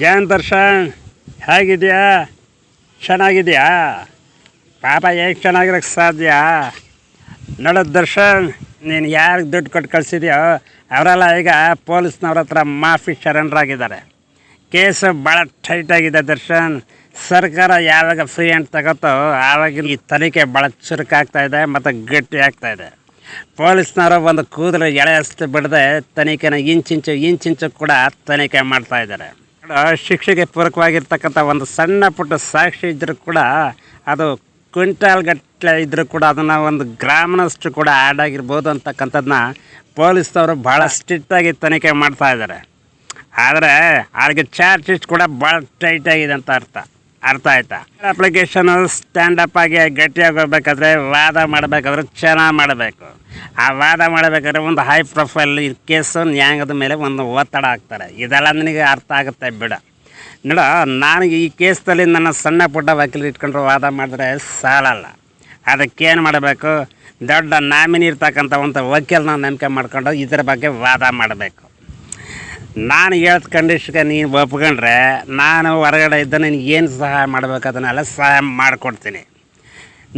ಜೈನ್ ದರ್ಶನ್ ಹೇಗಿದೆಯಾ? ಚೆನ್ನಾಗಿದೆಯಾ? ಪಾಪ ಹೇಗೆ ಚೆನ್ನಾಗಿರೋಕ್ಕೆ ಸಾಧ್ಯ? ನೋಡೋದು ದರ್ಶನ್, ನೀನು ಯಾರಿಗೆ ದುಡ್ಡು ಕೊಟ್ಟು ಕಳಿಸಿದ್ಯೋ ಅವರೆಲ್ಲ ಈಗ ಪೊಲೀಸ್ನವ್ರ ಹತ್ರ ಮಾಫಿ ಶರಣರಾಗಿದ್ದಾರೆ. ಕೇಸು ಭಾಳ ಟೈಟಾಗಿದೆ ದರ್ಶನ್. ಸರ್ಕಾರ ಯಾವಾಗ ಫ್ರೀ ಹ್ಯಾಂಡ್ ತಗೋತೋ ಆವಾಗ ಈ ತನಿಖೆ ಭಾಳ ಚುರುಕಾಗ್ತಾಯಿದೆ ಮತ್ತು ಗಟ್ಟಿ ಆಗ್ತಾಯಿದೆ. ಪೊಲೀಸ್ನವರು ಒಂದು ಕೂದಲು ಎಳೆಯಷ್ಟು ಬಿಡದೆ ತನಿಖೆನ ಇಂಚಿಂಚು ಕೂಡ ತನಿಖೆ ಮಾಡ್ತಾಯಿದ್ದಾರೆ. ಶಿಕ್ಷೆಗೆ ಪೂರಕವಾಗಿರ್ತಕ್ಕಂಥ ಒಂದು ಸಣ್ಣ ಪುಟ್ಟ ಸಾಕ್ಷಿ ಇದ್ದರೂ ಕೂಡ ಅದು ಕ್ವಿಂಟಾಲ್ ಗಟ್ಟಲೆ ಇದ್ದರೂ ಕೂಡ ಅದನ್ನು ಒಂದು ಗ್ರಾಮನಷ್ಟು ಕೂಡ ಆ್ಯಡ್ ಆಗಿರ್ಬೋದು ಅಂತಕ್ಕಂಥದ್ದನ್ನ ಪೊಲೀಸ್ನವರು ಭಾಳ ಸ್ಟ್ರಿಕ್ಟಾಗಿ ತನಿಖೆ ಮಾಡ್ತಾಯಿದ್ದಾರೆ. ಆದರೆ ಅವ್ರಿಗೆ ಚಾರ್ಜ್ ಶೀಟ್ ಕೂಡ ಭಾಳ ಟೈಟಾಗಿದೆ ಅಂತ ಅರ್ಥ ಆಯ್ತಾ? ಅಪ್ಲಿಕೇಶನು ಸ್ಟ್ಯಾಂಡಪ್ ಆಗಿ ಗಟ್ಟಿಯಾಗಿ ಹೋಗ್ಬೇಕಾದ್ರೆ ವಾದ ಮಾಡಬೇಕಾದ್ರೆ ಚೆನ್ನಾಗಿ ಮಾಡಬೇಕು. ಆ ವಾದ ಮಾಡಬೇಕಾದ್ರೆ ಒಂದು ಹೈ ಪ್ರೊಫೈಲ್ ಕೇಸು ನ್ಯಾಯದ ಮೇಲೆ ಒಂದು ಒತ್ತಡ ಹಾಕ್ತಾರೆ. ಇದೆಲ್ಲ ನನಗೆ ಅರ್ಥ ಆಗುತ್ತೆ ಬಿಡ. ನೋಡ, ನನಗೆ ಈ ಕೇಸಲ್ಲಿ ನನ್ನ ಸಣ್ಣ ಪುಟ್ಟ ವಕೀಲರು ಇಟ್ಕೊಂಡ್ರೆ ವಾದ ಮಾಡಿದ್ರೆ ಸಾಲಲ್ಲ. ಅದಕ್ಕೇನು ಮಾಡಬೇಕು? ದೊಡ್ಡ ನಾಮಿನಿ ಇರ್ತಕ್ಕಂಥ ಒಂದು ವಕೀಲನ ನಂಬಿಕೆ ಮಾಡ್ಕೊಂಡು ಇದರ ಬಗ್ಗೆ ವಾದ ಮಾಡಬೇಕು. ನಾನು ಹೇಳ್ದ ಕಂಡೀಷನ್ಗೆ ನೀನು ಒಪ್ಕೊಂಡ್ರೆ ನಾನು ಹೊರಗಡೆ ಇದ್ದ ನಿನಗೆ ಏನು ಸಹಾಯ ಮಾಡಬೇಕು ಅದನ್ನೆಲ್ಲ ಸಹಾಯ ಮಾಡಿಕೊಡ್ತೀನಿ.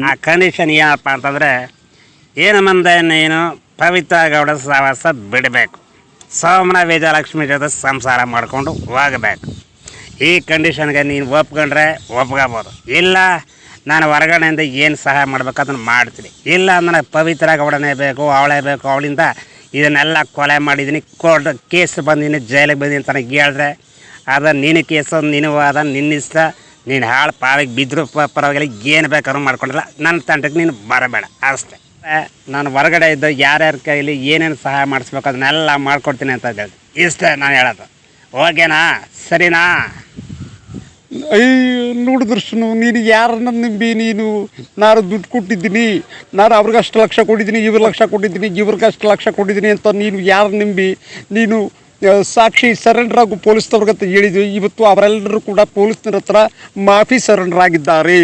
ಆ ಕಂಡೀಷನ್ ಏನಪ್ಪ ಅಂತಂದರೆ, ಏನು ಮುಂದೆ ನೀನು ಪವಿತ್ರ ಗೌಡ ಸಹವಾಸ ಬಿಡಬೇಕು, ಸೋಮನ ವಿಜಯಲಕ್ಷ್ಮಿ ಜೊತೆ ಸಂಸಾರ ಮಾಡಿಕೊಂಡು ಹೋಗಬೇಕು. ಈ ಕಂಡೀಷನ್ಗೆ ನೀನು ಒಪ್ಕೊಂಡ್ರೆ ಒಪ್ಕೋಬೋದು. ಇಲ್ಲ ನಾನು ಹೊರಗಡೆಯಿಂದ ಏನು ಸಹಾಯ ಮಾಡಬೇಕು ಅದನ್ನು ಮಾಡ್ತೀನಿ. ಇಲ್ಲ ನನಗೆ ಪವಿತ್ರ ಗೌಡನೇ ಬೇಕು, ಅವಳೇ ಬೇಕು, ಅವಳಿಂದ ಇದನ್ನೆಲ್ಲ ಕೊಲೆ ಮಾಡಿದ್ದೀನಿ, ಕೇಸ್ ಬಂದಿನಿ, ಜೈಲಿಗೆ ಬಂದೀನಿ ಅಂತ ನನಗೆ ಹೇಳಿದ್ರೆ ಅದು ನಿನ್ನ ಕೇಸು, ನಿನ್ನ ವಾದ, ನಿನ್ನ ಇಷ್ಟ. ನೀನು ಹಾಳು ಪಾವಿಗೆ ಬಿದ್ದರೂ ಪರವಾಗಿಲ್ಲ, ಏನು ಬೇಕಾದ್ರೂ ಮಾಡ್ಕೊಂಡಿಲ್ಲ, ನನ್ನ ತಂಟಕ್ಕೆ ನೀನು ಬರಬೇಡ ಅಷ್ಟೇ. ನಾನು ಹೊರಗಡೆ ಇದ್ದು ಯಾರ್ಯಾರ ಕೈಲಿ ಏನೇನು ಸಹಾಯ ಮಾಡಿಸ್ಬೇಕು ಅದನ್ನೆಲ್ಲ ಮಾಡ್ಕೊಡ್ತೀನಿ ಅಂತ ಹೇಳ್ತೀನಿ. ಇಷ್ಟೇ ನಾನು ಹೇಳೋದು. ಓಕೆನಾ? ಸರಿನಾ? ನೋಡು ದರ್ಶನು, ನೀನು ಯಾರನ್ನ ನಂಬಿ ನಾನು ದುಡ್ಡು ಕೊಟ್ಟಿದ್ದೀನಿ, ನಾನು ಅವ್ರಿಗೆ ಅಷ್ಟು ಲಕ್ಷ ಕೊಟ್ಟಿದ್ದೀನಿ, ಇವ್ರಿಗೆ ಲಕ್ಷ ಕೊಟ್ಟಿದ್ದೀನಿ, ಇವ್ರಿಗೆ ಅಷ್ಟು ಲಕ್ಷ ಕೊಟ್ಟಿದ್ದೀನಿ ಅಂತ ನೀನು ಯಾರು ನಂಬಿ ನೀನು ಸಾಕ್ಷಿ ಸರೆಂಡರ್ ಆಗು ಪೊಲೀಸ್ನವ್ರಿಗಂತ ಹೇಳಿದ್ವಿ. ಇವತ್ತು ಅವರೆಲ್ಲರೂ ಕೂಡ ಪೊಲೀಸ್ನವ್ರ ಹತ್ರ ಮಾಫಿ ಸರೆಂಡರ್ ಆಗಿದ್ದಾರೆ.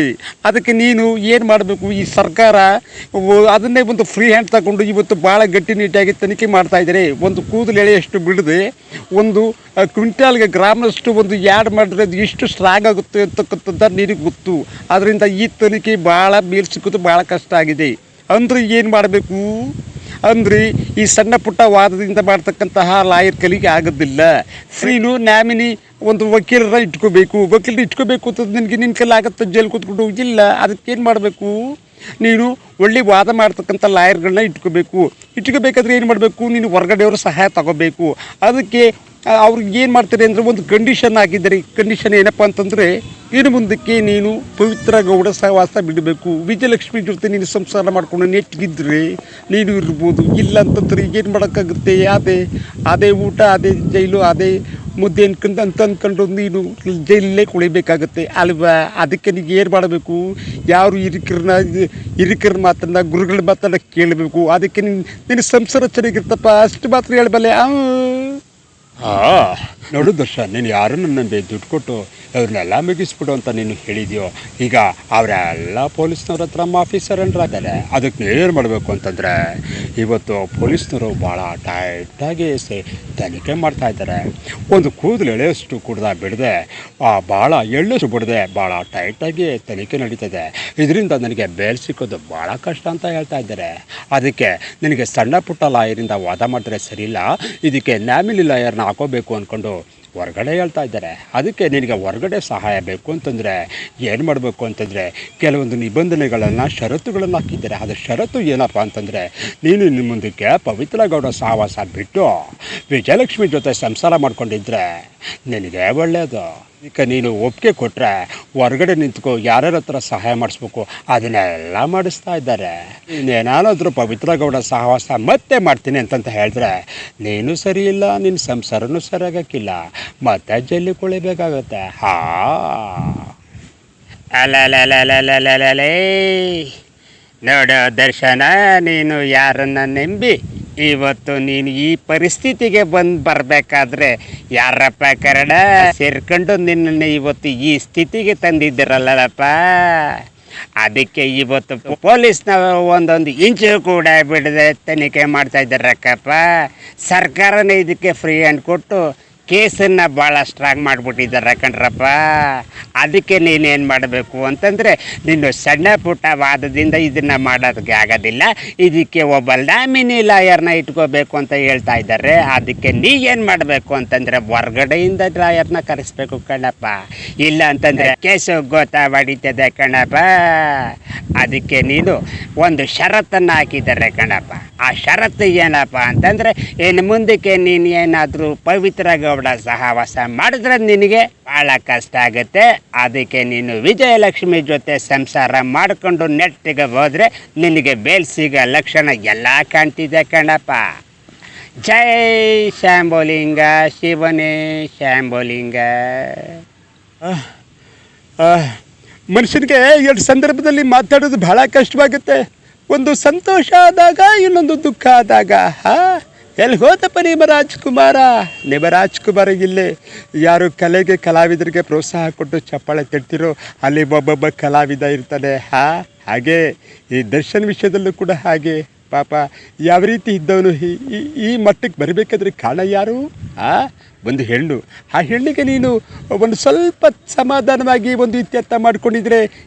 ಅದಕ್ಕೆ ನೀನು ಏನು ಮಾಡಬೇಕು? ಈ ಸರ್ಕಾರ ಅದನ್ನೇ ಒಂದು ಫ್ರೀ ಹ್ಯಾಂಡ್ ತಗೊಂಡು ಇವತ್ತು ಭಾಳ ಗಟ್ಟಿನಿಟ್ಟಾಗಿ ತನಿಖೆ ಮಾಡ್ತಾಯಿದ್ದಾರೆ. ಒಂದು ಕೂದಲು ಎಳೆಯಷ್ಟು ಬಿಡದೆ ಒಂದು ಕ್ವಿಂಟಾಲ್ಗೆ ಗ್ರಾಮನಷ್ಟು ಒಂದು ಯಾಡ್ ಮಾಡಿದ್ರೆ ಅದು ಎಷ್ಟು ಸ್ಟ್ರಾಂಗ್ ಆಗುತ್ತೆ ಅಂತಕ್ಕಂಥದ್ದು ನಿನಗೆ ಗೊತ್ತು. ಅದರಿಂದ ಈ ತನಿಖೆ ಭಾಳ ಮೇಲ್ ಸಿಕ್ಕೋದು ಭಾಳ ಕಷ್ಟ ಆಗಿದೆ. ಅಂದರೆ ಏನು ಮಾಡಬೇಕು ಅಂದರೆ ಈ ಸಣ್ಣ ಪುಟ್ಟ ವಾದದಿಂದ ಮಾಡ್ತಕ್ಕಂತಹ ಲಾಯರ್ ಕಲಿಗೆ ಆಗೋದಿಲ್ಲ. ನೀನು ನಾಮಿನಿ ಒಂದು ವಕೀಲರ ಇಟ್ಕೋಬೇಕು ಅಂತ ನಿನಗೆ ನಿನ್ನ ಕೈಲಿ ಆಗುತ್ತೆ ಜೈಲು ಕೂತ್ಕೊಂಡು. ಇಲ್ಲ, ಅದಕ್ಕೇನು ಮಾಡಬೇಕು? ನೀನು ಒಳ್ಳೆ ವಾದ ಮಾಡ್ತಕ್ಕಂಥ ಲಾಯರ್ಗಳನ್ನ ಇಟ್ಕೋಬೇಕಾದ್ರೆ ಏನು ಮಾಡಬೇಕು? ನೀನು ಹೊರಗಡೆಯವರು ಸಹಾಯ ತಗೋಬೇಕು. ಅದಕ್ಕೆ ಅವ್ರಿಗೆ ಏನು ಮಾಡ್ತಾರೆ ಅಂದರೆ ಒಂದು ಕಂಡೀಷನ್ ಹಾಕಿದ್ದಾರೆ. ಕಂಡೀಷನ್ ಏನಪ್ಪ ಅಂತಂದರೆ, ಇನ್ನು ಮುಂದಕ್ಕೆ ನೀನು ಪವಿತ್ರ ಗೌಡ ಸಹವಾಸ ಬಿಡಬೇಕು, ವಿಜಯಲಕ್ಷ್ಮಿ ಜೊತೆ ನೀನು ಸಂಸಾರ ಮಾಡ್ಕೊಂಡು ನೆಟ್ಟಿಗಿದ್ರೆ ನೀನು ಇರ್ಬೋದು. ಇಲ್ಲ ಅಂತಂದ್ರೆ ಏನು ಮಾಡೋಕ್ಕಾಗುತ್ತೆ? ಅದೇ ಊಟ, ಅದೇ ಜೈಲು, ಅದೇ ಮುದ್ದೆ ಅಂದ್ಕೊಂಡು ನೀನು ಜೈಲಲ್ಲೇ ಕುಳಿಬೇಕಾಗತ್ತೆ ಅಲ್ವಾ? ಅದಕ್ಕೆ ನೀವು ಏನು ಮಾಡಬೇಕು? ಯಾರು ಹಿರಿಕರ ಮಾತನ್ನು, ಗುರುಗಳ ಮಾತನ್ನು ಕೇಳಬೇಕು. ಅದಕ್ಕೆ ನಿನ್ನ ಸಂಸಾರ ಚೆನ್ನಾಗಿರ್ತಪ್ಪ, ಅಷ್ಟು ಮಾತ್ರ ಹೇಳಬಲ್ಲೆ. ನೋಡು ದರ್ಶನ್, ನೀನು ಯಾರನ್ನು ನಂಬಿ ದುಡ್ಡು ಕೊಟ್ಟು ಅವ್ರನ್ನೆಲ್ಲ ಮುಗಿಸ್ಬಿಡು ಅಂತ ನೀನು ಹೇಳಿದ್ಯೋ, ಈಗ ಅವರೆಲ್ಲ ಪೊಲೀಸ್ನವ್ರ ಹತ್ರ ಮಾಫಿ ಸರೆಂಡರ್ ಆಗಿದ್ದಾರೆ. ಅದಕ್ಕೆ ಏನು ಮಾಡಬೇಕು ಅಂತಂದರೆ, ಇವತ್ತು ಪೊಲೀಸ್ನವರು ಭಾಳ ಟೈಟಾಗಿ ತನಿಖೆ ಮಾಡ್ತಾಯಿದ್ದಾರೆ. ಒಂದು ಕೂದಲು ಎಳೆಯಷ್ಟು ಕೂಡ ಬಿಡದೆ, ಭಾಳ ಎಳ್ಳಷ್ಟು ಬಿಡದೆ ಭಾಳ ಟೈಟಾಗಿ ತನಿಖೆ ನಡೀತದೆ. ಇದರಿಂದ ನನಗೆ ಬೇಲ್ ಸಿಕ್ಕೋದು ಭಾಳ ಕಷ್ಟ ಅಂತ ಹೇಳ್ತಾ ಇದ್ದಾರೆ. ಅದಕ್ಕೆ ನಿನಗೆ ಸಣ್ಣ ಪುಟ್ಟ ಲಾಯರಿಂದ ವಾದ ಮಾಡಿದ್ರೆ ಸರಿಯಿಲ್ಲ, ಇದಕ್ಕೆ ನ್ಯಾಮಿಲಿ ಲಾಯರ್ನ ಹಾಕೋಬೇಕು ಅಂದ್ಕೊಂಡು ಹೊರಗಡೆ ಹೇಳ್ತಾ ಇದ್ದಾರೆ. ಅದಕ್ಕೆ ನಿನಗೆ ಹೊರಗಡೆ ಸಹಾಯ ಬೇಕು ಅಂತಂದರೆ ಏನು ಮಾಡಬೇಕು ಅಂತಂದರೆ, ಕೆಲವೊಂದು ನಿಬಂಧನೆಗಳನ್ನು, ಷರತ್ತುಗಳನ್ನು ಹಾಕಿದ್ದಾರೆ. ಅದು ಷರತ್ತು ಏನಪ್ಪ ಅಂತಂದರೆ, ನೀನು ಇನ್ನು ಮುಂದಕ್ಕೆ ಪವಿತ್ರ ಗೌಡ ಸಹವಾಸ ಬಿಟ್ಟು ವಿಜಯಲಕ್ಷ್ಮಿ ಜೊತೆ ಸಂಸಾರ ಮಾಡ್ಕೊಂಡಿದ್ರೆ ನಿನಗೆ ಒಳ್ಳೆಯದು. ಈಗ ನೀನು ಒಪ್ಪಿಗೆ ಕೊಟ್ಟರೆ ಹೊರಗಡೆ ನಿಂತ್ಕೊ, ಯಾರ್ಯಾರ ಹತ್ರ ಸಹಾಯ ಮಾಡಿಸ್ಬೇಕು ಅದನ್ನೆಲ್ಲ ಮಾಡಿಸ್ತಾ ಇದ್ದಾರೆ. ನೀನೇನಾದರೂ ಪವಿತ್ರ ಗೌಡ ಸಹವಾಸ ಮತ್ತೆ ಮಾಡ್ತೀನಿ ಅಂತಂತ ಹೇಳಿದ್ರೆ ನೀನು ಸರಿ ಇಲ್ಲ, ನಿನ್ನ ಸಂಸಾರನೂ ಸರಿಯಾಗಕ್ಕಿಲ್ಲ, ಮತ್ತೆ ಜೈಲಿಗೆ ಕುಳಿಬೇಕಾಗತ್ತೆ. ಅಲೇ ನೋಡು ದರ್ಶನ, ನೀನು ಯಾರನ್ನು ನಂಬಿ ಇವತ್ತು ನೀನು ಈ ಪರಿಸ್ಥಿತಿಗೆ ಬರಬೇಕಾದ್ರೆ ಯಾರಪ್ಪ ಕರಡ ಸೇರ್ಕೊಂಡು ನಿನ್ನನ್ನು ಇವತ್ತು ಈ ಸ್ಥಿತಿಗೆ ತಂದಿದ್ದರಲ್ಲಪ್ಪ. ಅದಕ್ಕೆ ಇವತ್ತು ಪೊಲೀಸ್ನವರು ಒಂದೊಂದು ಇಂಚು ಕೂಡ ಬಿಡದೆ ತನಿಖೆ ಮಾಡ್ತಾ ಇದ್ದಾರಕ್ಕಪ್ಪ. ಸರ್ಕಾರನೇ ಇದಕ್ಕೆ ಫ್ರೀ ಹ್ಯಾಂಡ್ ಕೊಟ್ಟು ಕೇಸನ್ನು ಭಾಳ ಸ್ಟ್ರಾಂಗ್ ಮಾಡಿಬಿಟ್ಟಿದ್ದಾರೆ ಕಣ್ರಪ್ಪ. ಅದಕ್ಕೆ ನೀನೇನು ಮಾಡಬೇಕು ಅಂತಂದರೆ, ನೀನು ಸಣ್ಣ ಪುಟ್ಟ ವಾದದಿಂದ ಇದನ್ನು ಮಾಡೋದಕ್ಕೆ ಆಗೋದಿಲ್ಲ. ಇದಕ್ಕೆ ಒಬ್ಬ ನಾಮಿನಿ ಲಾಯರ್ನ ಇಟ್ಕೋಬೇಕು ಅಂತ ಹೇಳ್ತಾ ಇದ್ದಾರೆ. ಅದಕ್ಕೆ ನೀ ಏನು ಮಾಡಬೇಕು ಅಂತಂದರೆ, ಹೊರ್ಗಡೆಯಿಂದ ಲಾಯರ್ನ ಕರೆಸ್ಬೇಕು ಕಣಪ್ಪ. ಇಲ್ಲ ಅಂತಂದರೆ ಕೇಸು ಗೊತ್ತಾ ಹೊಡಿತದೆ ಕಣಪ್ಪ. ಅದಕ್ಕೆ ನೀನು ಒಂದು ಷರತ್ತನ್ನು ಹಾಕಿದ್ದಾರೆ ಕಣಪ್ಪ. ಆ ಷರತ್ತು ಏನಪ್ಪ ಅಂತಂದರೆ, ಇನ್ನು ಮುಂದಕ್ಕೆ ನೀನು ಏನಾದರೂ ಪವಿತ್ರ ಗೌಡ ಸಹವಾಸ ಮಾಡಿದ್ರೆ ನಿನಗೆ ಭಾಳ ಕಷ್ಟ ಆಗುತ್ತೆ. ಅದಕ್ಕೆ ನೀನು ವಿಜಯಲಕ್ಷ್ಮಿ ಜೊತೆ ಸಂಸಾರ ಮಾಡಿಕೊಂಡು ನೆಟ್ಟಿಗೆ ಹೋದರೆ ನಿನಗೆ ಬೇಲ್ ಸಿಗೋ ಲಕ್ಷಣ ಎಲ್ಲ ಕಾಣ್ತಿದೆ ಕಣಪ್ಪ. ಜೈ ಶಾಂಬೋಲಿಂಗ, ಶಿವನೇ ಶಾಂಬೋಲಿಂಗ. ಮನುಷ್ಯನಿಗೆ ಎರಡು ಸಂದರ್ಭದಲ್ಲಿ ಮಾತಾಡೋದು ಬಹಳ ಕಷ್ಟವಾಗುತ್ತೆ. ಒಂದು ಸಂತೋಷ ಆದಾಗ, ಇನ್ನೊಂದು ದುಃಖ ಆದಾಗ. ಎಲ್ಲಿ ಹೋದಪ್ಪ ನಿಮ್ಮ ರಾಜ್ಕುಮಾರ? ನಿಮ್ಮ ರಾಜ್ಕುಮಾರ ಇಲ್ಲೇ ಯಾರು ಕಲೆಗೆ ಕಲಾವಿದರಿಗೆ ಪ್ರೋತ್ಸಾಹ ಕೊಟ್ಟು ಚಪ್ಪಾಳೆ ತಟ್ತಿರೋ ಅಲ್ಲಿ ಒಬ್ಬೊಬ್ಬ ಕಲಾವಿದ ಇರ್ತಾನೆ. ಹಾಗೆ ಈ ದರ್ಶನ್ ವಿಷಯದಲ್ಲೂ ಕೂಡ ಹಾಗೆ. ಪಾಪ ಯಾವ ರೀತಿ ಇದ್ದವನು ಈ ಮಟ್ಟಕ್ಕೆ ಬರಬೇಕಾದ್ರೆ ಕಾರಣ ಯಾರು? ಒಂದು ಹೆಣ್ಣು. ಆ ಹೆಣ್ಣಿಗೆ ನೀನು ಒಂದು ಸ್ವಲ್ಪ ಸಮಾಧಾನವಾಗಿ ಒಂದು ಇತ್ಯರ್ಥ ಮಾಡ್ಕೊಂಡಿದ್ರೆ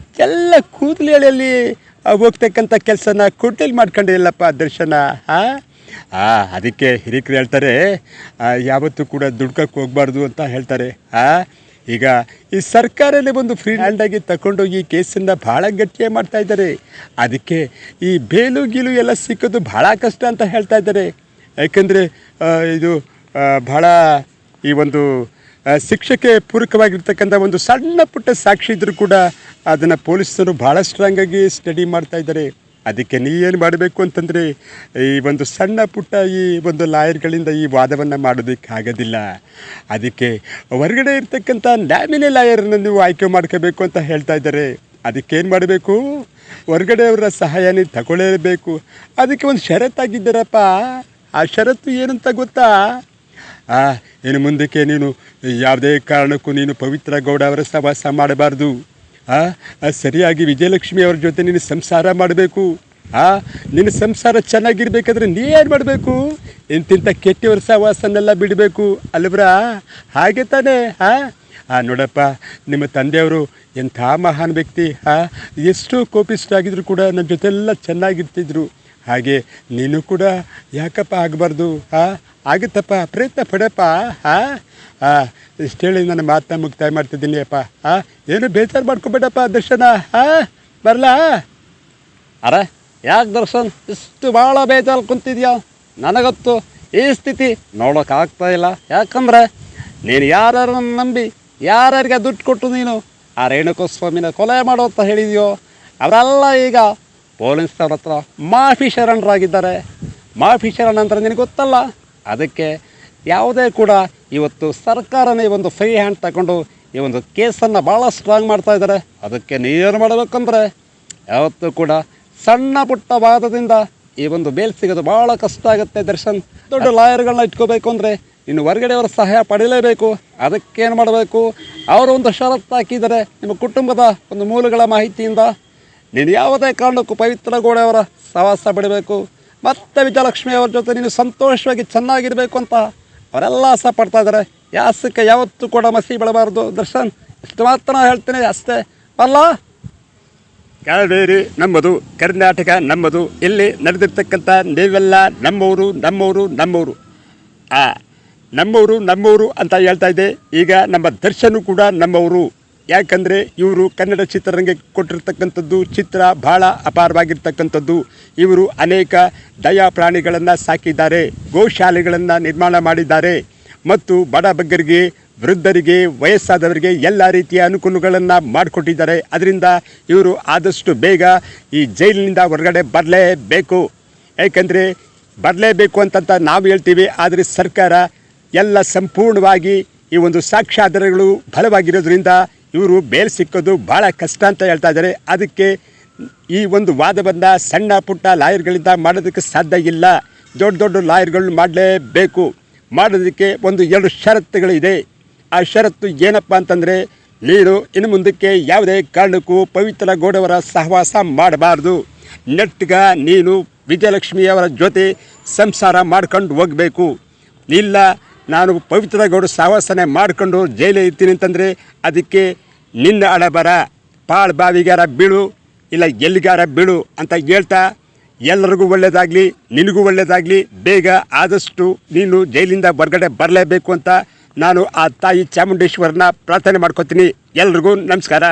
ಎಲ್ಲ ಕೂದಲೆಯಲ್ಲಿ ಹೋಗ್ತಕ್ಕಂಥ ಕೆಲಸನ ಕೊಟ್ಟಲ್ಲಿ ಮಾಡ್ಕೊಂಡೆ ಇಲ್ಲಪ್ಪ ದರ್ಶನ. ಅದಕ್ಕೆ ಹಿರಿಕರು ಹೇಳ್ತಾರೆ, ಯಾವತ್ತೂ ಕೂಡ ದುಡ್ಕಕ್ಕೆ ಹೋಗ್ಬಾರ್ದು ಅಂತ ಹೇಳ್ತಾರೆ. ಈಗ ಈ ಸರ್ಕಾರನೇ ಒಂದು ಫ್ರೀ ಹ್ಯಾಂಡಾಗಿ ತಗೊಂಡೋಗಿ ಈ ಕೇಸನ್ನು ಭಾಳ ಗಟ್ಟಿಯಾಗಿ ಮಾಡ್ತಾ ಇದ್ದಾರೆ. ಅದಕ್ಕೆ ಈ ಬೇಲು ಗೀಲು ಎಲ್ಲ ಸಿಕ್ಕೋದು ಭಾಳ ಕಷ್ಟ ಅಂತ ಹೇಳ್ತಾ ಇದ್ದಾರೆ. ಯಾಕಂದರೆ ಇದು ಭಾಳ ಈ ಒಂದು ಶಿಕ್ಷೆಗೆ ಪೂರಕವಾಗಿರ್ತಕ್ಕಂಥ ಒಂದು ಸಣ್ಣ ಪುಟ್ಟ ಸಾಕ್ಷಿ ಇದ್ದರೂ ಕೂಡ ಅದನ್ನು ಪೊಲೀಸರು ಭಾಳ ಸ್ಟ್ರಾಂಗಾಗಿ ಸ್ಟಡಿ ಮಾಡ್ತಾ ಇದ್ದಾರೆ. ಅದಕ್ಕೆ ನೀವೇನು ಮಾಡಬೇಕು ಅಂತಂದರೆ, ಈ ಒಂದು ಸಣ್ಣ ಪುಟ್ಟ ಈ ಒಂದು ಲಾಯರ್ಗಳಿಂದ ಈ ವಾದವನ್ನು ಮಾಡೋದಕ್ಕಾಗೋದಿಲ್ಲ. ಅದಕ್ಕೆ ಹೊರಗಡೆ ಇರ್ತಕ್ಕಂಥ ನಾಮಿನಿ ಲಾಯರನ್ನು ನೀವು ಆಯ್ಕೆ ಮಾಡ್ಕೋಬೇಕು ಅಂತ ಹೇಳ್ತಾ ಇದ್ದಾರೆ. ಅದಕ್ಕೇನು ಮಾಡಬೇಕು? ಹೊರಗಡೆಯವರ ಸಹಾಯ ನೀವು ತಗೊಳ್ಳೇಬೇಕು. ಅದಕ್ಕೆ ಒಂದು ಷರತ್ತಾಗಿದ್ದಾರಪ್ಪ. ಆ ಷರತ್ತು ಏನಂತ ಗೊತ್ತಾ? ಇನ್ನು ಮುಂದಕ್ಕೆ ನೀನು ಯಾವುದೇ ಕಾರಣಕ್ಕೂ ನೀನು ಪವಿತ್ರ ಗೌಡ ಅವರ ಸಹವಾಸ ಮಾಡಬಾರ್ದು. ಸರಿಯಾಗಿ ವಿಜಯಲಕ್ಷ್ಮಿ ಅವ್ರ ಜೊತೆ ನೀನು ಸಂಸಾರ ಮಾಡಬೇಕು. ನಿನ್ನ ಸಂಸಾರ ಚೆನ್ನಾಗಿರ್ಬೇಕಾದ್ರೆ ನೀನು ಮಾಡಬೇಕು? ಇಂತಿಂಥ ಕೆಟ್ಟವರ ಸಹವಾಸನೆಲ್ಲ ಬಿಡಬೇಕು ಅಲ್ವ್ರಾ? ಹಾಗೆ ತಾನೇ? ನೋಡಪ್ಪ, ನಿಮ್ಮ ತಂದೆಯವರು ಎಂಥ ಮಹಾನ್ ವ್ಯಕ್ತಿ. ಎಷ್ಟು ಕೋಪಿಷ್ಟಾಗಿದ್ರು ಕೂಡ ನನ್ನ ಜೊತೆಲ್ಲ ಚೆನ್ನಾಗಿರ್ತಿದ್ರು. ಹಾಗೆ ನೀನು ಕೂಡ ಯಾಕಪ್ಪ ಆಗಬಾರ್ದು? ಆಗುತ್ತಪ್ಪ, ಪ್ರಯತ್ನ ಪಡಪ್ಪ. ಇಷ್ಟು ಹೇಳಿ ನನ್ನ ಮಾತನ್ನ ಮುಕ್ತಾಯ ಮಾಡ್ತಿದ್ದೀನಿ ಅಪ್ಪ. ಏನು ಬೇಜಾರು ಮಾಡ್ಕೊಬೇಡಪ್ಪ ದರ್ಶನ. ಬರಲಾ? ಅರೆ ಯಾಕೆ ದರ್ಶನ್ ಇಷ್ಟು ಭಾಳ ಬೇಜಾರು ಕುಂತಿದ್ಯಾ? ನನಗತ್ತು ಈ ಸ್ಥಿತಿ ನೋಡೋಕ್ಕಾಗ್ತಾ ಇಲ್ಲ. ಯಾಕಂದರೆ ನೀನು ಯಾರನ್ನು ನಂಬಿ ಯಾರ್ಯಾರಿಗೆ ದುಡ್ಡು ಕೊಟ್ಟು ನೀನು ಆ ರೇಣುಕಸ್ವಾಮಿನ ಕೊಲೆ ಮಾಡೋ ಅಂತ ಹೇಳಿದೆಯೋ ಅವರೆಲ್ಲ ಈಗ ಪೊಲೀಸರ ಹತ್ರ ಮಾಫಿ ಶರಣರಾಗಿದ್ದಾರೆ. ಮಾಫಿ ಶರಣ ಅಂದರೆ ನಿನಗೆ ಗೊತ್ತಲ್ಲ. ಅದಕ್ಕೆ ಯಾವುದೇ ಕೂಡ ಇವತ್ತು ಸರ್ಕಾರನೇ ಒಂದು ಫ್ರೀ ಹ್ಯಾಂಡ್ ತಗೊಂಡು ಈ ಒಂದು ಕೇಸನ್ನು ಭಾಳ ಸ್ಟ್ರಾಂಗ್ ಮಾಡ್ತಾ ಇದ್ದಾರೆ. ಅದಕ್ಕೆ ನೀರು ಮಾಡಬೇಕಂದ್ರೆ ಯಾವತ್ತೂ ಕೂಡ ಸಣ್ಣ ಪುಟ್ಟ ವಾದದಿಂದ ಈ ಒಂದು ಬೇಲ್ ಸಿಗೋದು ಭಾಳ ಕಷ್ಟ ಆಗುತ್ತೆ ದರ್ಶನ್. ದೊಡ್ಡ ಲಾಯರ್ಗಳನ್ನ ಇಟ್ಕೋಬೇಕು ಅಂದರೆ ಇನ್ನು ಹೊರಗಡೆಯವರ ಸಹಾಯ ಪಡೀಲೇಬೇಕು. ಅದಕ್ಕೇನು ಮಾಡಬೇಕು? ಅವರು ಒಂದು ಷರತ್ತು ಹಾಕಿದ್ದಾರೆ ನಿಮ್ಮ ಕುಟುಂಬದ ಒಂದು ಮೂಲಗಳ ಮಾಹಿತಿಯಿಂದ. ನೀನು ಯಾವುದೇ ಕಾರಣಕ್ಕೂ ಪವಿತ್ರ ಗೌಡವರ ಸಹವಾಸ ಬಿಡಬೇಕು. ಮತ್ತು ವಿಜಯಲಕ್ಷ್ಮಿ ಅವ್ರ ಜೊತೆ ನೀನು ಸಂತೋಷವಾಗಿ ಚೆನ್ನಾಗಿರಬೇಕು ಅಂತ ಅವರೆಲ್ಲ ಆಸೆ ಪಡ್ತಾ ಇದ್ದಾರೆ. ಯಾಸಕ್ಕೆ ಯಾವತ್ತೂ ಕೂಡ ಮಸಿ ಬಿಡಬಾರ್ದು ದರ್ಶನ್. ಇಷ್ಟು ಮಾತ್ರ ಹೇಳ್ತೀನಿ ಅಷ್ಟೇ. ಅಲ್ಲ, ಕಾವೇರಿ ನಮ್ಮದು, ಕರ್ನಾಟಕ ನಮ್ಮದು. ಇಲ್ಲಿ ನಡೆದಿರ್ತಕ್ಕಂಥ ನೀವೆಲ್ಲ ನಮ್ಮವರು ನಮ್ಮವರು ನಮ್ಮವರು ನಮ್ಮವರು ನಮ್ಮವರು ಅಂತ ಹೇಳ್ತಾ ಇದೆ. ಈಗ ನಮ್ಮ ದರ್ಶನ ಕೂಡ ನಮ್ಮವರು. ಯಾಕಂದರೆ ಇವರು ಕನ್ನಡ ಚಿತ್ರರಂಗಕ್ಕೆ ಕೊಟ್ಟಿರ್ತಕ್ಕಂಥದ್ದು ಚಿತ್ರ ಭಾಳ ಅಪಾರವಾಗಿರ್ತಕ್ಕಂಥದ್ದು. ಇವರು ಅನೇಕ ದಯಾ ಪ್ರಾಣಿಗಳನ್ನು ಸಾಕಿದ್ದಾರೆ, ಗೋಶಾಲೆಗಳನ್ನು ನಿರ್ಮಾಣ ಮಾಡಿದ್ದಾರೆ ಮತ್ತು ಬಡ ಬಗ್ಗರಿಗೆ, ವೃದ್ಧರಿಗೆ, ವಯಸ್ಸಾದವರಿಗೆ ಎಲ್ಲ ರೀತಿಯ ಅನುಕೂಲಗಳನ್ನು ಮಾಡಿಕೊಟ್ಟಿದ್ದಾರೆ. ಅದರಿಂದ ಇವರು ಆದಷ್ಟು ಬೇಗ ಈ ಜೈಲಿನಿಂದ ಹೊರಗಡೆ ಬರಲೇಬೇಕು. ಯಾಕಂದರೆ ಬರಲೇಬೇಕು ಅಂತಂತ ನಾವು ಹೇಳ್ತೀವಿ, ಆದರೆ ಸರ್ಕಾರ ಎಲ್ಲ ಸಂಪೂರ್ಣವಾಗಿ ಈ ಒಂದು ಸಾಕ್ಷ್ಯಾಧಾರಗಳು ಬಲವಾಗಿರೋದ್ರಿಂದ ಇವರು ಬೇಲ್ ಸಿಕ್ಕೋದು ಭಾಳ ಕಷ್ಟ ಅಂತ ಹೇಳ್ತಾ ಇದ್ದಾರೆ. ಅದಕ್ಕೆ ಈ ಒಂದು ವಾದವನ್ನು ಸಣ್ಣ ಪುಟ್ಟ ಲಾಯರ್ಗಳಿಂದ ಮಾಡೋದಕ್ಕೆ ಸಾಧ್ಯ ಇಲ್ಲ. ದೊಡ್ಡ ದೊಡ್ಡ ಲಾಯರ್ಗಳು ಮಾಡಲೇಬೇಕು. ಮಾಡೋದಕ್ಕೆ ಒಂದು 2 ಷರತ್ತುಗಳಿದೆ. ಆ ಷರತ್ತು ಏನಪ್ಪ ಅಂತಂದರೆ, ನೀನು ಇನ್ನು ಮುಂದಕ್ಕೆ ಯಾವುದೇ ಕಾರಣಕ್ಕೂ ಪವಿತ್ರ ಗೌಡವರ ಸಹವಾಸ ಮಾಡಬಾರ್ದು. ನೆಟ್ಗ ನೀನು ವಿಜಯಲಕ್ಷ್ಮಿಯವರ ಜೊತೆ ಸಂಸಾರ ಮಾಡ್ಕೊಂಡು ಹೋಗಬೇಕು. ಇಲ್ಲ ನಾನು ಪವಿತ್ರ ಗೌಡ ಸಾವಾಸನೆ ಮಾಡಿಕೊಂಡು ಜೈಲೇ ಇರ್ತೀನಿ ಅಂತಂದರೆ ಅದಕ್ಕೆ ನಿನ್ನ ಹಣೆಬರ ಪಾಳು ಬಾವಿಗಾರ ಬೀಳು ಇಲ್ಲ ಎಲ್ಲಿಗಾರ ಬೀಳು ಅಂತ ಹೇಳ್ತಾ ಎಲ್ಲರಿಗೂ ಒಳ್ಳೆಯದಾಗಲಿ, ನಿನಗೂ ಒಳ್ಳೆಯದಾಗಲಿ. ಬೇಗ ಆದಷ್ಟು ನೀನು ಜೈಲಿಂದ ಹೊರಗಡೆ ಬರಲೇಬೇಕು ಅಂತ ನಾನು ಆ ತಾಯಿ ಚಾಮುಂಡೇಶ್ವರನ ಪ್ರಾರ್ಥನೆ ಮಾಡ್ಕೊತೀನಿ. ಎಲ್ರಿಗೂ ನಮಸ್ಕಾರ.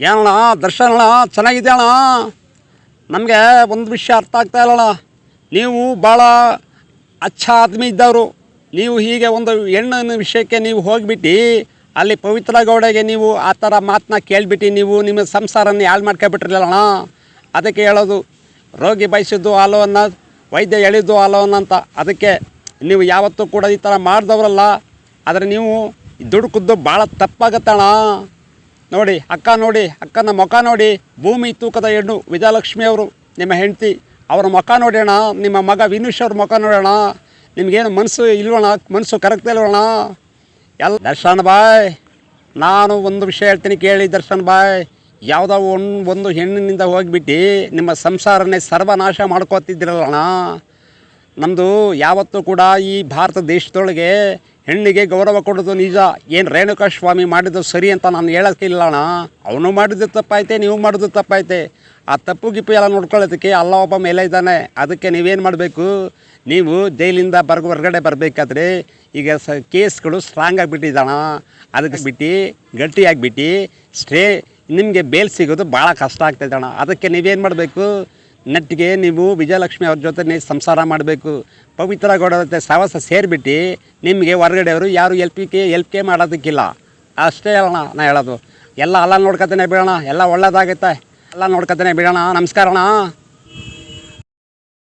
ಏನಣ್ಣ ದರ್ಶನ ಅಣ್ಣ, ಚೆನ್ನಾಗಿದೆ ಅಣ್ಣ. ನಮಗೆ ಒಂದು ವಿಷಯ ಅರ್ಥ ಆಗ್ತಾ ಇಲ್ಲಣ್ಣ. ನೀವು ಭಾಳ ಅಚ್ಚ ಆದ್ಮಿ ಇದ್ದವರು. ನೀವು ಹೀಗೆ ಒಂದು ಹೆಣ್ಣಿನ ವಿಷಯಕ್ಕೆ ನೀವು ಹೋಗಿಬಿಟ್ಟು ಅಲ್ಲಿ ಪವಿತ್ರ ಗೌಡಗೆ ನೀವು ಆ ಥರ ಮಾತನ್ನ ಕೇಳಿಬಿಟ್ಟು ನೀವು ನಿಮ್ಮ ಸಂಸಾರನ ಹಾಳು ಮಾಡ್ಕೊಬಿಟ್ರಲ್ಲಣ್ಣ. ಅದಕ್ಕೆ ಹೇಳೋದು, ರೋಗಿ ಬಯಸಿದ್ದು ಹಾಲು ಅನ್ನ, ವೈದ್ಯ ಹೇಳಿದ್ದು ಹಾಲು ಅನ್ನಂತ. ಅದಕ್ಕೆ ನೀವು ಯಾವತ್ತೂ ಕೂಡ ಈ ಥರ ಮಾಡಿದವರಲ್ಲ. ಆದರೆ ನೀವು ದುಡುಕದ್ದು ಭಾಳ ತಪ್ಪಾಗತ್ತಣ್ಣ. ನೋಡಿ ಅಕ್ಕ, ನೋಡಿ ಅಕ್ಕನ ಮುಖ ನೋಡಿ. ಭೂಮಿ ತೂಕದ ಹೆಣ್ಣು ವಿಜಯಲಕ್ಷ್ಮಿ ಅವರು ನಿಮ್ಮ ಹೆಂಡತಿ. ಅವ್ರ ಮುಖ ನೋಡೋಣ. ನಿಮ್ಮ ಮಗ ವಿನೂಶ್ ಅವ್ರ ಮುಖ ನೋಡೋಣ. ನಿಮಗೇನು ಮನಸ್ಸು ಇಲ್ವಣ್ಣ? ಮನಸ್ಸು ಕರಗ್ತಾ ಇಲ್ವಣ್ಣ? ಎಲ್ಲ ದರ್ಶನ್ ಬಾಯ್, ನಾನು ಒಂದು ವಿಷಯ ಹೇಳ್ತೀನಿ ಕೇಳಿ ದರ್ಶನ್ ಬಾಯ್. ಯಾವುದೋ ಒಂದು ಹೆಣ್ಣಿನಿಂದ ಹೋಗಿಬಿಟ್ಟು ನಿಮ್ಮ ಸಂಸಾರನೇ ಸರ್ವನಾಶ ಮಾಡ್ಕೋತಿದ್ದೀರಲ್ಲಣ್ಣ. ನಮ್ಮದು ಯಾವತ್ತೂ ಕೂಡ ಈ ಭಾರತ ದೇಶದೊಳಗೆ ಹೆಣ್ಣಿಗೆ ಗೌರವ ಕೊಡೋದು ನಿಜ. ಏನು ರೇಣುಕಾ ಸ್ವಾಮಿ ಮಾಡಿದ್ದು ಸರಿ ಅಂತ ನಾನು ಹೇಳೋಕ್ಕಿಲ್ಲಣ್ಣ. ಅವನು ಮಾಡಿದ್ದು ತಪ್ಪೈತೆ, ನೀವು ಮಾಡಿದ್ದು ತಪ್ಪೈತೆ. ಆ ತಪ್ಪು ಗಿಪ್ಪು ಎಲ್ಲ ನೋಡ್ಕೊಳ್ಳೋದಕ್ಕೆ ಅಲ್ಲ ಒಬ್ಬ ಮೇಲೆ ಇದ್ದಾನೆ. ಅದಕ್ಕೆ ನೀವೇನು ಮಾಡಬೇಕು, ನೀವು ಜೈಲಿಂದ ಹೊರಗಡೆ ಬರಬೇಕಾದ್ರೆ ಈಗ ಕೇಸ್ಗಳು ಸ್ಟ್ರಾಂಗ್ ಆಗಿಬಿಟ್ಟಿದ್ದಾಣ. ಅದಕ್ಕೆ ಬಿಟ್ಟು ಗಟ್ಟಿಯಾಗಿಬಿಟ್ಟು ನಿಮಗೆ ಬೇಲ್ ಸಿಗೋದು ಭಾಳ ಕಷ್ಟ ಆಗ್ತಾಯಿದ್ದಣ್ಣ. ಅದಕ್ಕೆ ನೀವೇನು ಮಾಡಬೇಕು, ನೆಟ್ಟಿಗೆ ನೀವು ವಿಜಯಲಕ್ಷ್ಮಿ ಅವ್ರ ಜೊತೆ ಸಂಸಾರ ಮಾಡಬೇಕು. ಪವಿತ್ರ ಗೌಡ ಜೊತೆ ಸಹವಾಸ ಸೇರಿಬಿಟ್ಟು ನಿಮಗೆ ಹೊರಗಡೆಯವರು ಯಾರು ಎಲ್ಪ್ ಮಾಡೋದಕ್ಕಿಲ್ಲ. ಅಷ್ಟೇ ಅಣ್ಣ ನಾ ಹೇಳೋದು. ಎಲ್ಲ ನೋಡ್ಕೊತಾನೆ ಬಿಡೋಣ, ಎಲ್ಲ ಒಳ್ಳೇದಾಗುತ್ತೆ. ಎಲ್ಲ ನೋಡ್ಕೊತಾನೆ ಬಿಡೋಣ. ನಮಸ್ಕಾರ ಅಣ್ಣ.